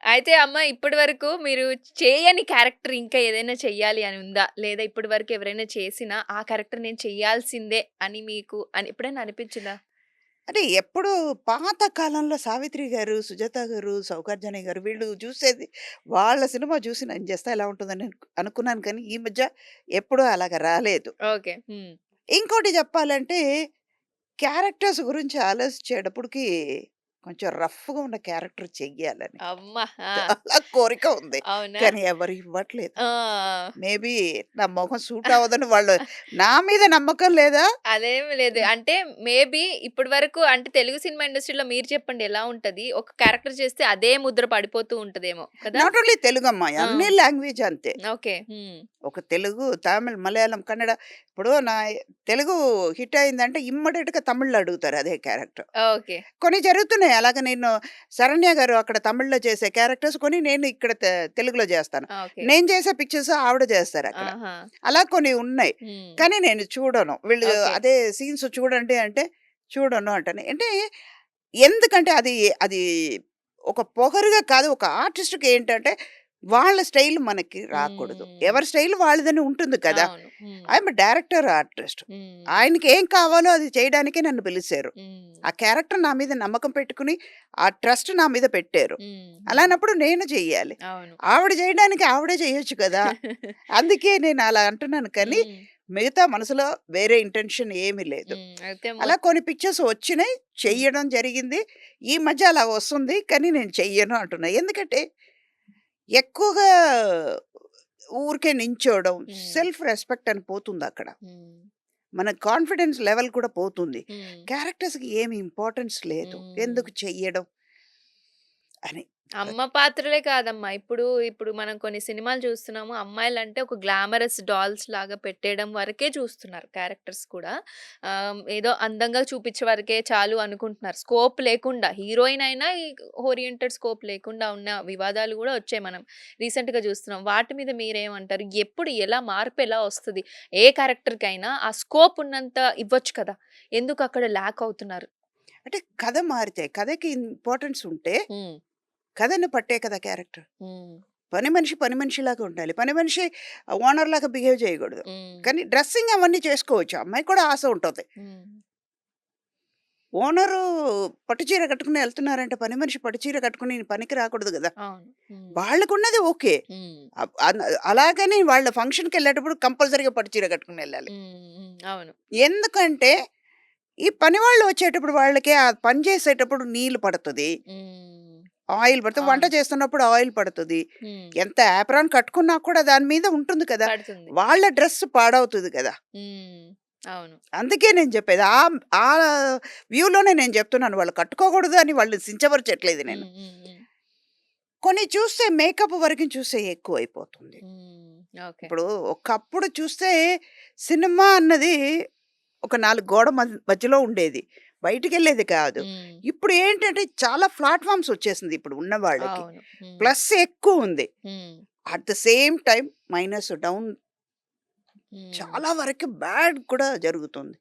అయితే అమ్మ ఇప్పటి వరకు మీరు చేయని క్యారెక్టర్ ఇంకా ఏదైనా చెయ్యాలి అని ఉందా? లేదా ఇప్పటి వరకు ఎవరైనా చేసినా ఆ క్యారెక్టర్ నేను చేయాల్సిందే అని మీకు అని ఎప్పుడైనా అనిపించిందా? అంటే ఎప్పుడు పాత కాలంలో 'సావిత్రి' గారు, 'సుజాత' గారు, 'సౌకార్జాని' గారు వీళ్ళు చూసేది వాళ్ళ సినిమా చూసి నేను చేస్తే ఎలా ఉంటుందని అనుకున్నాను కానీ, ఈ మధ్య ఎప్పుడూ అలాగా రాలేదు. ఓకే. హ్మ్. ఇంకోటి చెప్పాలంటే క్యారెక్టర్స్ గురించి ఆలోచించేటప్పటికి కొంచెం రఫ్‌గా ఉన్న క్యారెక్టర్ చెయ్యాలని అమ్మ! ఆ! చాలా కోరిక ఉంది. అవునా? కానీ ఎవరు ఇవ్వట్లేదు. ఆ! మేబీ నా మొహం సూట్ అవ్వదని వాళ్ళు నా మీద నమ్మకం లేదా? అదేమి లేదు. అంటే మేబీ ఇప్పటి వరకు అంటే తెలుగు సినిమా ఇండస్ట్రీలో మీరు చెప్పండి ఎలా ఉంటది? ఒక క్యారెక్టర్ చేస్తే అదే ముద్ర పడిపోతూ ఉంటదేమో కదా! నాట్ ఓన్లీ తెలుగమ్మా. ఆ! అన్ని లాంగ్వేజ్ అంతే. ఓకే. హ్మ్. ఒక తెలుగు, తమిళ్, మలయాళం, కన్నడ ఇప్పుడు తెలుగు హిట్ అయిందంటే ఇమ్మీడియేట్‌గా తమిళ్‌లో అడుగుతారు అదే క్యారెక్టర్. ఓకే. కొన్ని జరుగుతున్నాయి. అలాగ నేను 'శరణ్య' గారు అక్కడ తమిళ్‌లో చేసే క్యారెక్టర్స్ కొన్ని నేను ఇక్కడ తెలుగులో చేస్తాను. ఓకే. నేను చేసే పిక్చర్స్ ఆవిడ చేస్తారక్కడ. ఆహా! అలా కొన్ని ఉన్నాయి. హ్మ్. కానీ నేను చూడను. వీళ్ళు ఓకే. అదే సీన్స్ చూడండి అంటే చూడను అంటాను. అంటే ఎందుకంటే అది అది ఒక పొగరుగా కాదు. ఒక ఆర్టిస్ట్‌కి ఏంటంటే వాళ్ళ స్టైల్ మనకి రాకూడదు. హ్మ్. ఎవరి స్టైల్ వాళ్ళదని ఉంటుంది కదా! అవును. హ్మ్. I'm a director artist. హ్మ్. ఆయనకేం కావాలో అది చేయడానికే నన్ను పిలిసారు. హ్మ్. ఆ క్యారెక్టర్ నా మీద నమ్మకం పెట్టుకొని, ఆ ట్రస్ట్ నా మీద పెట్టారు. హ్మ్. హ్మ్. అలానప్పుడు నేను చెయ్యాలి. అవును. ఆవిడ చేయడానికి ఆవిడే చేయొచ్చు కదా! అందుకే నేను అలా అంటున్నాను కానీ, హ్మ్. మిగతా మనసులో వేరే ఇంటెన్షన్ ఏమీ లేదు. హ్మ్. అయితే అలా కొన్ని పిక్చర్స్ వచ్చినాయి. హ్మ్. చెయ్యడం జరిగింది. ఈ మధ్య అలా వస్తుంది. కానీ నేను చెయ్యను అంటున్నా. ఎందుకంటే ఎక్కువగా ఊరికే నించోవడం, హ్మ్. సెల్ఫ్ రెస్పెక్ట్ అని పోతుందక్కడ. హ్మ్. మన కాన్ఫిడెన్స్ లెవెల్ కూడా పోతుంది. హ్మ్. క్యారెక్టర్స్‌కి ఏమి ఇంపార్టెన్స్ లేదు. హ్మ్. ఎందుకు చెయ్యడం అని. అమ్మ పాత్రలే కాదమ్మా. ఇప్పుడు మనం కొన్ని సినిమాలు చూస్తున్నాము. అమ్మాయిలంటే ఒక గ్లామరస్ డాల్స్ లాగా పెట్టేయడం వరకే చూస్తున్నారు క్యారెక్టర్స్ కూడా. ఏదో అందంగా చూపించే వరకే చాలు అనుకుంటున్నారు. స్కోప్ లేకుండా హీరోయిన్ అయినా ఈ ఓరియెంటెడ్ స్కోప్ లేకుండా ఉన్న వివాదాలు గూడా వచ్చాయి మనం రీసెంట్‌గా చూస్తున్నాం. వాటి మీద మీరేమంటారు? ఎప్పుడు ఎలా మార్పు ఎలా వస్తది? ఏ క్యారెక్టర్‌కైనా ఆ స్కోప్ ఉన్నంత ఇవ్వచ్చు కదా! ఎందుకు అక్కడ ల్యాక్ అవుతున్నారు? అంటే కథ మారితే, కథకి ఇంపార్టెన్స్ ఉంటే, హ్మ్. కథని పట్టే కదా క్యారెక్టర్. హ్మ్. పని మనిషి పని మనిషిలాగా ఉండాలి. పని మనిషి ఓనర్‌లాగా బిహేవ్ చేయకూడదు. హ్మ్. కానీ డ్రెస్సింగ్ అవన్నీ చేసుకోవచ్చు. అమ్మాయికి కూడా ఆశ ఉంటది. హ్మ్. ఓనరు పట్టు చీర కట్టుకొని ఎళ్తున్నారంటే, పని మనిషి పట్టు చీర కట్టుకొని పనికి రాకూడదు గదా! అవును. హ్మ్. వాళ్ళకున్నది ఓకే. హ్మ్. అలాగని వాళ్ళ ఫంక్షన్‌కెళ్ళేటప్పుడు కంపల్సరీగా పట్టు చీర కట్టుకొనెళ్ళాలి. హ్మ్. హ్మ్. అవును. ఎందుకంటే, ఈ పనివాళ్ళు వచ్చేటప్పుడు వాళ్ళకి ఆ పని చేసేటప్పుడు నీళ్లు పడతది. హ్మ్. ఆయిల్ పడతది. వంట అవును. చేస్తున్నప్పుడు ఆయిల్ పడతది. హ్మ్. ఎంత యాప్రాన్ కట్టుకున్నా కూడా దాని మీద ఉంటుంది కదా! పడుతుంది. వాళ్ళ డ్రెస్ పాడవుతది కదా! హ్మ్. అవును. అందుకే నేను చెప్పేది. ఆ వ్యూలోనే నేను చెప్తున్నాను. వాళ్ళు కట్టుకోకూడదు అని వాళ్ళని కించపరచట్లేదు నేను. హ్మ్. హ్మ్. హ్మ్. కొన్ని చూస్తే మేకప్ వరకు చూస్తే ఎక్కువైపోతుంది. హ్మ్. ఓకే. ఇప్పుడు ఒకప్పుడు చూస్తే సినిమా అన్నది ఒక 4 గోడ మధ్యలో ఉండేది. బయటికెళ్ళేది కాదు. హ్మ్. ఇప్పుడు ఏంటంటే చాలా ప్లాట్‌ఫార్మ్స్ వచ్చేసింది ఇప్పుడు ఉన్న వాళ్ళకి. అవును. హ్మ్. ప్లస్ ఎక్కువుంది. హ్మ్. At the same time minus down హ్మ్. చాలా వరకు బ్యాడ్ కూడా జరుగుతుంది.